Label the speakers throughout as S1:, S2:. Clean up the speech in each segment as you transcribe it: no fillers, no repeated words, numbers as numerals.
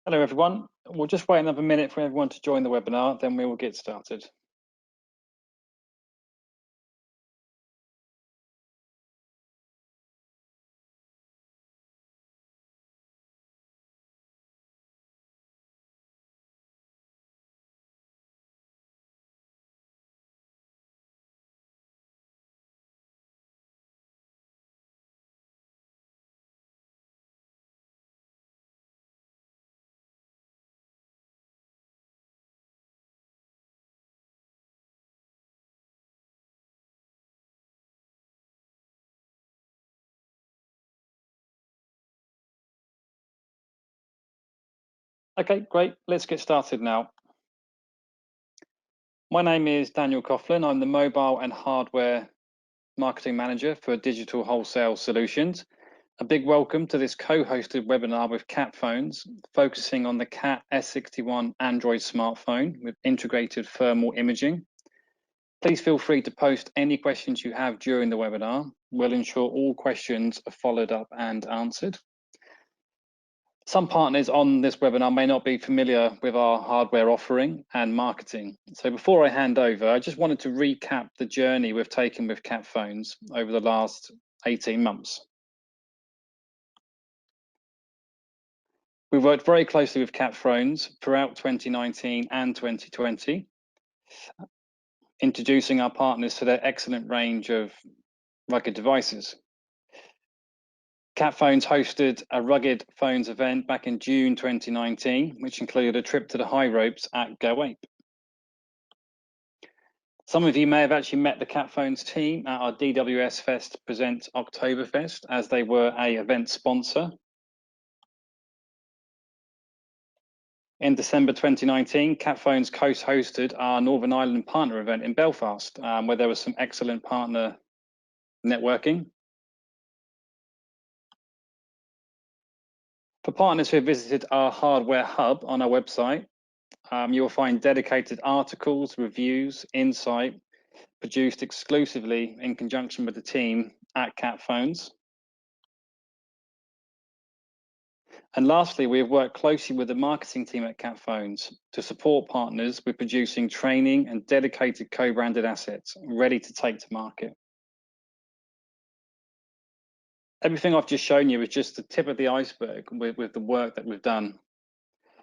S1: Hello everyone. We'll just wait another minute for everyone to join the webinar, then we will get started. Okay, great. Let's get started now. My name is Daniel Coughlin. I'm the mobile and hardware marketing manager for Digital Wholesale Solutions. A big welcome to this co-hosted webinar with Cat Phones, focusing on the Cat S61 Android smartphone with integrated thermal imaging. Please feel free to post any questions you have during the webinar. We'll ensure all questions are followed up and answered. Some partners on this webinar may not be familiar with our hardware offering and marketing. So before I hand over, I just wanted to recap the journey we've taken with Cat Phones over the last 18 months. We worked very closely with Cat Phones throughout 2019 and 2020, introducing our partners to their excellent range of rugged devices. Cat Phones hosted a Rugged Phones event back in June 2019, which included a trip to the high ropes at Go Ape. Some of you may have actually met the Cat Phones team at our DWS Fest Presents Oktoberfest, as they were an event sponsor. In December 2019, Cat Phones co-hosted our Northern Ireland partner event in Belfast, where there was some excellent partner networking. For partners who have visited our hardware hub on our website, you will find dedicated articles, reviews, insight, produced exclusively in conjunction with the team at Cat Phones. And lastly, we have worked closely with the marketing team at Cat Phones to support partners with producing training and dedicated co-branded assets ready to take to market. Everything I've just shown you is just the tip of the iceberg with the work that we've done.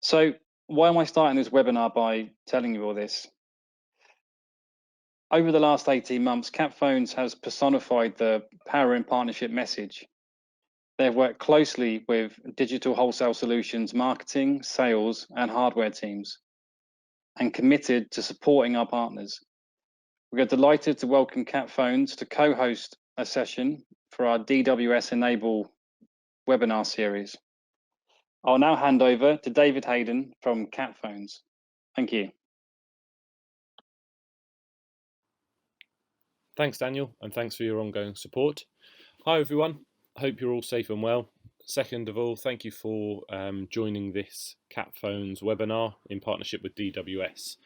S1: So why am I starting this webinar by telling you all this? Over the last 18 months, Cat Phones has personified the power in partnership message. They've worked closely with Digital Wholesale Solutions marketing, sales, and hardware teams, and committed to supporting our partners. We are delighted to welcome Cat Phones to co-host a session for our DWS Enable webinar series. I'll now hand over to David Hayden from Cat Phones. Thank you.
S2: Thanks, Daniel, and thanks for your ongoing support. Hi, everyone. I hope you're all safe and well. Second of all, thank you for joining this Cat Phones webinar in partnership with DWS.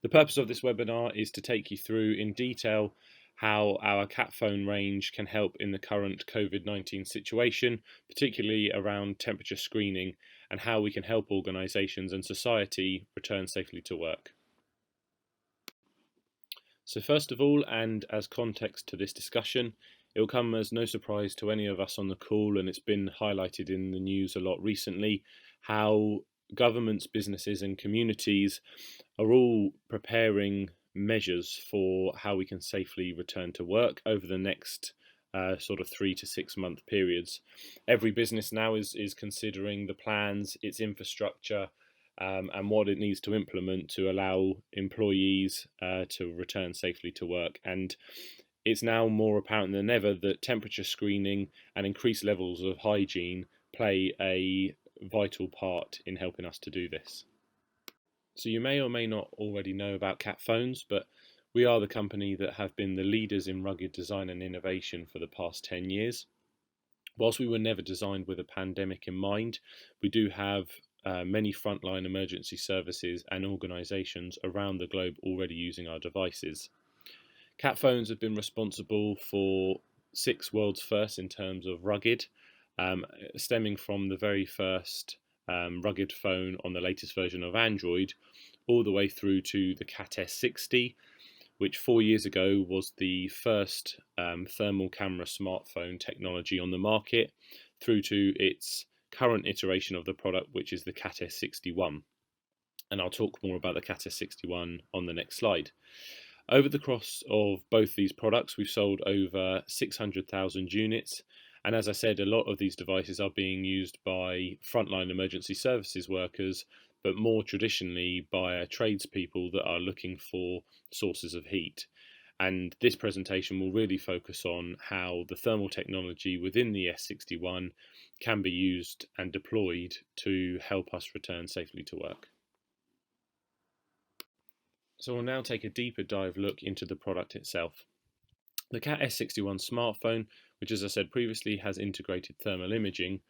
S2: The purpose of this webinar is to take you through in detail how our Cat Phone range can help in the current COVID-19 situation, particularly around temperature screening, and how we can help organisations and society return safely to work. So first of all, and as context to this discussion, it will come as no surprise to any of us on the call, and it's been highlighted in the news a lot recently, how governments, businesses and communities are all preparing measures for how we can safely return to work over the next sort of 3 to 6 month periods. Every business now is considering the plans, its infrastructure, and what it needs to implement to allow employees to return safely to work. And it's now more apparent than ever that temperature screening and increased levels of hygiene play a vital part in helping us to do this. So you may or may not already know about Cat Phones, but we are the company that have been the leaders in rugged design and innovation for the past 10 years. Whilst we were never designed with a pandemic in mind, we do have many frontline emergency services and organisations around the globe already using our devices. Cat Phones have been responsible for 6 world's firsts in terms of rugged, stemming from the very first rugged phone on the latest version of Android, all the way through to the Cat S60, which 4 years ago was the first thermal camera smartphone technology on the market, through to its current iteration of the product, which is the Cat S61. And I'll talk more about the Cat S61 on the next slide. Over the course of both these products, we've sold over 600,000 units. And as I said, a lot of these devices are being used by frontline emergency services workers, but more traditionally by tradespeople that are looking for sources of heat. And this presentation will really focus on how the thermal technology within the S61 can be used and deployed to help us return safely to work. So we'll now take a deeper dive look into the product itself. The Cat S61 smartphone, which as I said previously has integrated thermal imaging,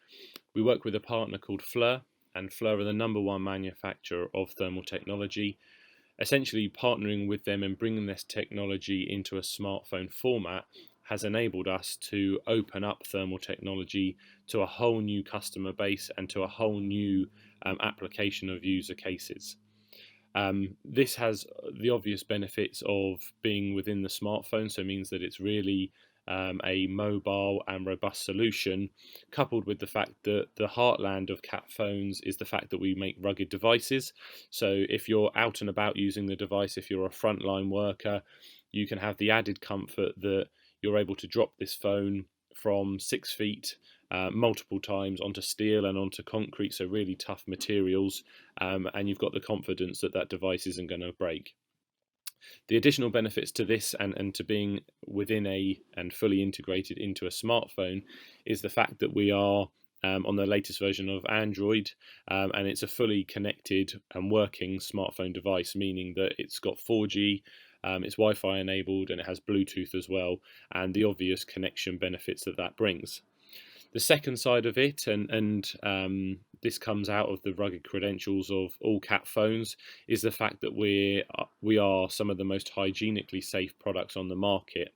S2: we work with a partner called FLIR, and FLIR are the #1 manufacturer of thermal technology. Essentially partnering with them and bringing this technology into a smartphone format has enabled us to open up thermal technology to a whole new customer base and to a whole new application of user cases. This has the obvious benefits of being within the smartphone, so it means that it's really a mobile and robust solution, coupled with the fact that the heartland of Cat phones is the fact that we make rugged devices. So if you're out and about using the device, if you're a frontline worker, you can have the added comfort that you're able to drop this phone from 6 feet multiple times onto steel and onto concrete, so really tough materials, and you've got the confidence that that device isn't going to break. The additional benefits to this and to being within and fully integrated into a smartphone is the fact that we are on the latest version of Android, and it's a fully connected and working smartphone device, meaning that it's got 4G, it's Wi-Fi enabled, and it has Bluetooth as well, and the obvious connection benefits that that brings. The second side of it, and this comes out of the rugged credentials of all Cat phones, is the fact that we are some of the most hygienically safe products on the market.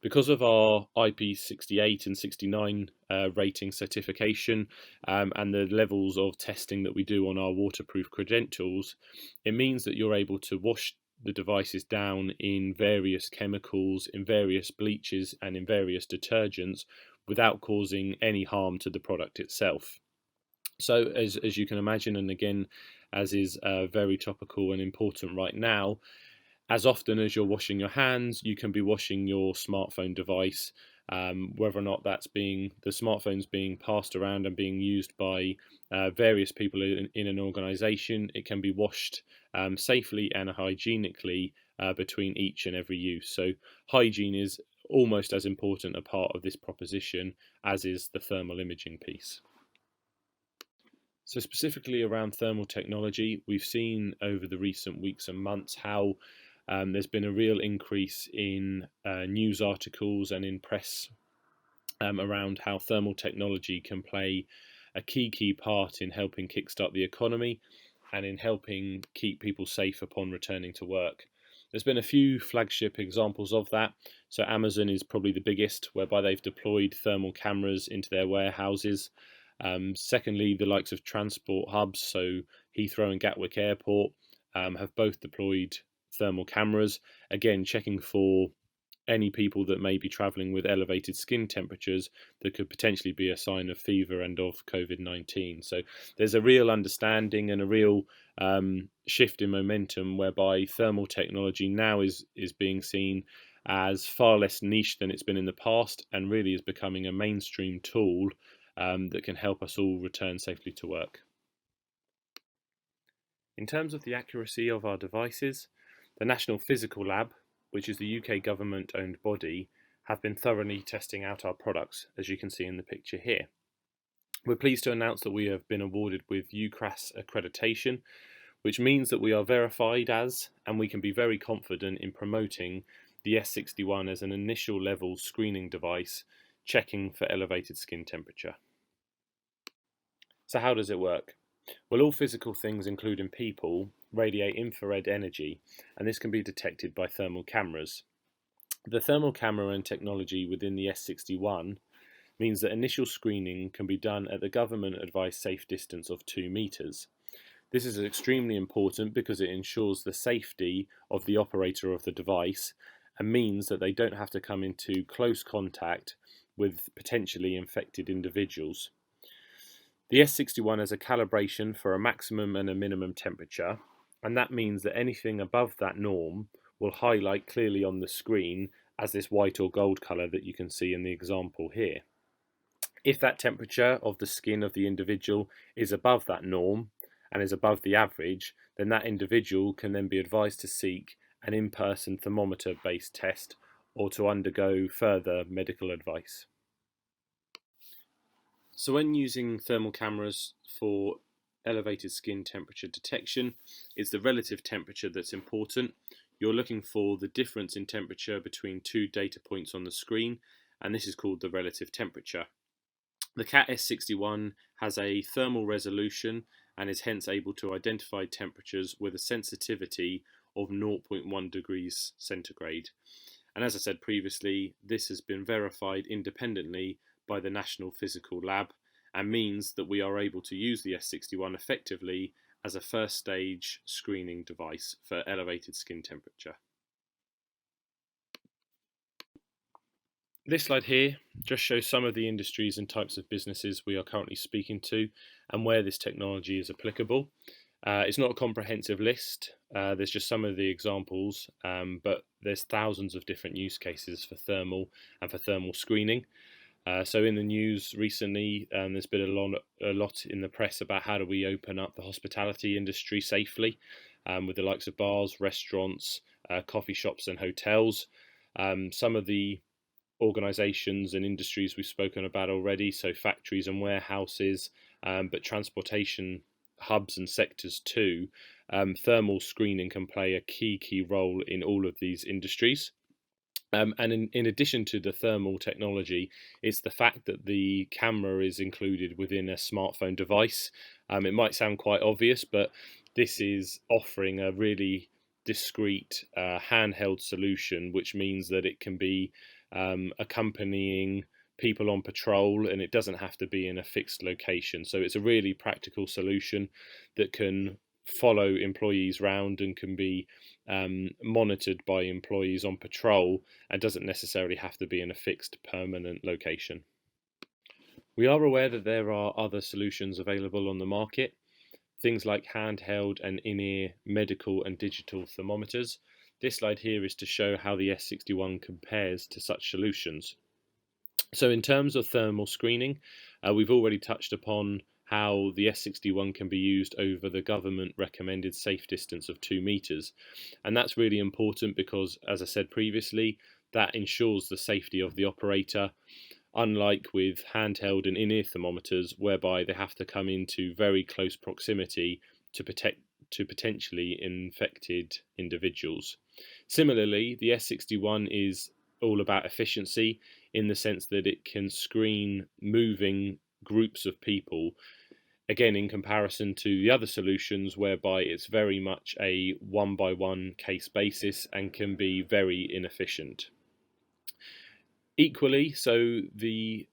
S2: Because of our IP68 and 69 rating certification and the levels of testing that we do on our waterproof credentials, it means that you're able to wash the devices down in various chemicals, in various bleaches, and in various detergents without causing any harm to the product itself. So as you can imagine, and again, as is very topical and important right now, as often as you're washing your hands, you can be washing your smartphone device, whether or not that's the smartphone's being passed around and being used by various people in an organization. It can be washed safely and hygienically between each and every use. So hygiene is almost as important a part of this proposition as is the thermal imaging piece. So specifically around thermal technology, we've seen over the recent weeks and months how there's been a real increase in news articles and in press around how thermal technology can play a key part in helping kickstart the economy and in helping keep people safe upon returning to work. There's been a few flagship examples of that. So Amazon is probably the biggest, whereby they've deployed thermal cameras into their warehouses. Secondly, the likes of transport hubs, so Heathrow and Gatwick Airport, have both deployed thermal cameras, again checking for any people that may be travelling with elevated skin temperatures that could potentially be a sign of fever and of COVID-19. So there's a real understanding and a real shift in momentum whereby thermal technology now is being seen as far less niche than it's been in the past, and really is becoming a mainstream tool that can help us all return safely to work. In terms of the accuracy of our devices, the National Physical Lab, which is the UK government-owned body, have been thoroughly testing out our products, as you can see in the picture here. We're pleased to announce that we have been awarded with UKRAS accreditation, which means that we are verified as, and we can be very confident in promoting the S61 as an initial level screening device, checking for elevated skin temperature. So how does it work? Well, all physical things, including people, radiate infrared energy, and this can be detected by thermal cameras. The thermal camera and technology within the S61 means that initial screening can be done at the government advised safe distance of 2 metres. This is extremely important because it ensures the safety of the operator of the device and means that they don't have to come into close contact with potentially infected individuals. The S61 has a calibration for a maximum and a minimum temperature, and that means that anything above that norm will highlight clearly on the screen as this white or gold colour that you can see in the example here. If that temperature of the skin of the individual is above that norm and is above the average, then that individual can then be advised to seek an in-person thermometer-based test or to undergo further medical advice. So when using thermal cameras for elevated skin temperature detection, it's the relative temperature that's important. You're looking for the difference in temperature between two data points on the screen, and this is called the relative temperature. The CAT S61 has a thermal resolution and is hence able to identify temperatures with a sensitivity of 0.1 degrees centigrade. And as I said previously, this has been verified independently by the National Physical Lab and means that we are able to use the S61 effectively as a first stage screening device for elevated skin temperature. This slide here just shows some of the industries and types of businesses we are currently speaking to and where this technology is applicable. It's not a comprehensive list, there's just some of the examples, but there's thousands of different use cases for thermal and for thermal screening. So in the news recently, there's been a lot in the press about how do we open up the hospitality industry safely with the likes of bars, restaurants, coffee shops and hotels. Some of the organisations and industries we've spoken about already, so factories and warehouses, but transportation hubs and sectors too. Thermal screening can play a key role in all of these industries. And in addition to the thermal technology, it's the fact that the camera is included within a smartphone device. It might sound quite obvious, but this is offering a really discreet handheld solution, which means that it can be accompanying people on patrol and it doesn't have to be in a fixed location. So it's a really practical solution that can follow employees round and can be monitored by employees on patrol and doesn't necessarily have to be in a fixed permanent location. We are aware that there are other solutions available on the market, things like handheld and in-ear medical and digital thermometers. This slide here is to show how the S61 compares to such solutions. So in terms of thermal screening, we've already touched upon how the S61 can be used over the government recommended safe distance of 2 metres. And that's really important because, as I said previously, that ensures the safety of the operator, unlike with handheld and in-ear thermometers, whereby they have to come into very close proximity to potentially infected individuals. Similarly, the S61 is all about efficiency in the sense that it can screen moving groups of people, again in comparison to the other solutions whereby it's very much a one-by-one case basis and can be very inefficient. Equally, so the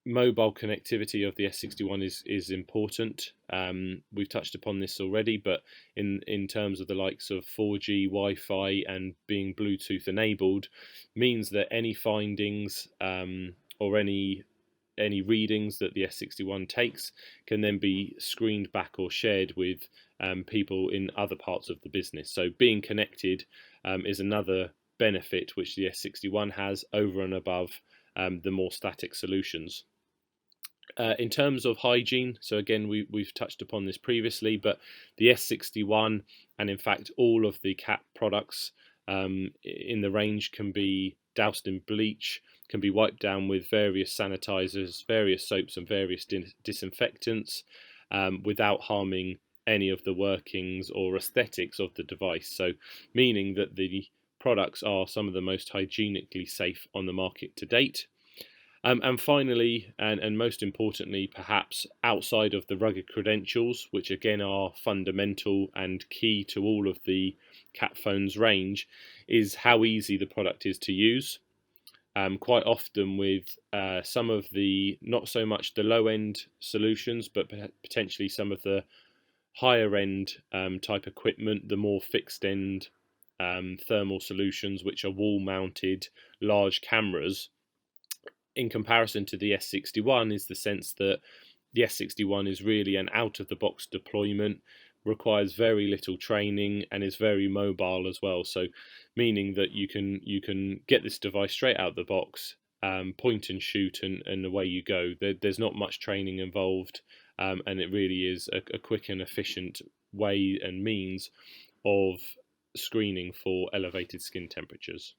S2: mobile connectivity of the S61 is important. We've touched upon this already, but in terms of the likes of 4G, Wi-Fi and being Bluetooth enabled means that any findings or any readings that the S61 takes can then be screened back or shared with people in other parts of the business. So being connected is another benefit which the S61 has over and above the more static solutions. In terms of hygiene, so again we've touched upon this previously, but the S61 and in fact all of the CAT products in the range can be doused in bleach, can be wiped down with various sanitizers, various soaps and various disinfectants without harming any of the workings or aesthetics of the device. So meaning that the products are some of the most hygienically safe on the market to date. And finally, and most importantly, perhaps outside of the rugged credentials, which again are fundamental and key to all of the CAT phones range, is how easy the product is to use. quite often with some of the, not so much the low end solutions, but potentially some of the higher end type equipment, the more fixed end thermal solutions, which are wall mounted large cameras, in comparison to the S61, is the sense that the S61 is really an out of the box deployment, requires very little training, and is very mobile as well. So meaning that you can get this device straight out the box, point and shoot, and away you go. There's not much training involved, and it really is a quick and efficient way and means of screening for elevated skin temperatures.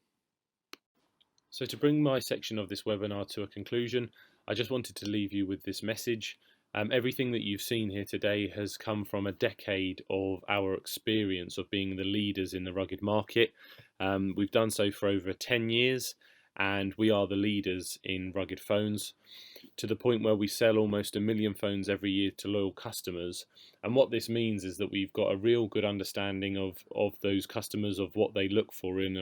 S2: So to bring my section of this webinar to a conclusion, I just wanted to leave you with this message. Everything that you've seen here today has come from a decade of our experience of being the leaders in the rugged market. We've done so for over 10 years, and we are the leaders in rugged phones, to the point where we sell almost 1 million phones every year to loyal customers. And what this means is that we've got a real good understanding of those customers, of what they look for in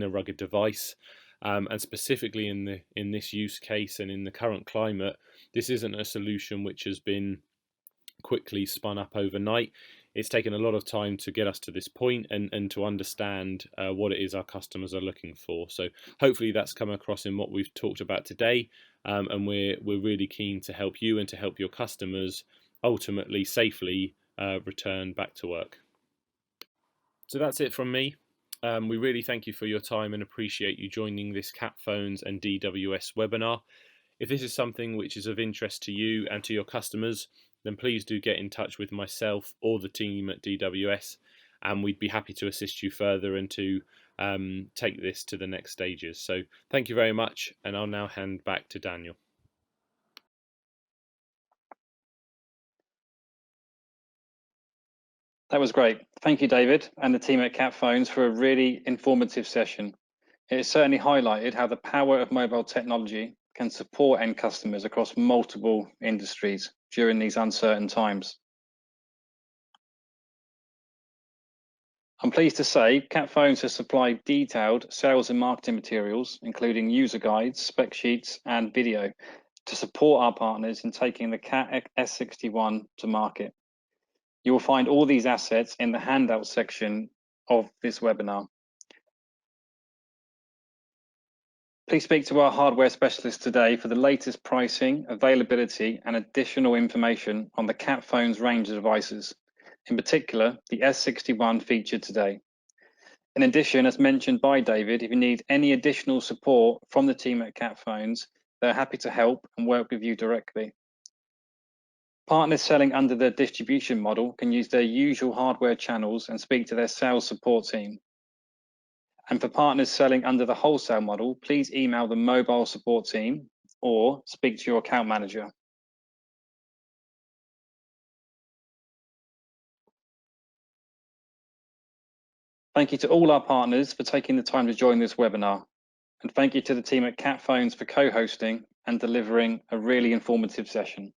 S2: a rugged device. And specifically in this use case and in the current climate, this isn't a solution which has been quickly spun up overnight. It's taken a lot of time to get us to this point and to understand what it is our customers are looking for. So hopefully that's come across in what we've talked about today, and we're really keen to help you and to help your customers ultimately safely return back to work. So that's it from me. We really thank you for your time and appreciate you joining this Capphones and DWS webinar. If this is something which is of interest to you and to your customers, then please do get in touch with myself or the team at DWS, and we'd be happy to assist you further and to take this to the next stages. So thank you very much, and I'll now hand back to Daniel.
S1: That was great. Thank you, David, and the team at Capphones for a really informative session. It has certainly highlighted how the power of mobile technology can support end customers across multiple industries during these uncertain times. I'm pleased to say Capphones has supplied detailed sales and marketing materials, including user guides, spec sheets, and video, to support our partners in taking the Cat S61 to market. You will find all these assets in the handout section of this webinar. Please speak to our hardware specialist today for the latest pricing, availability, and additional information on the Capphones range of devices, in particular the S61 featured today. In addition, as mentioned by David, if you need any additional support from the team at Capphones, they're happy to help and work with you directly. Partners selling under the distribution model can use their usual hardware channels and speak to their sales support team. And for partners selling under the wholesale model, please email the mobile support team or speak to your account manager. Thank you to all our partners for taking the time to join this webinar. And thank you to the team at Capphones for co-hosting and delivering a really informative session.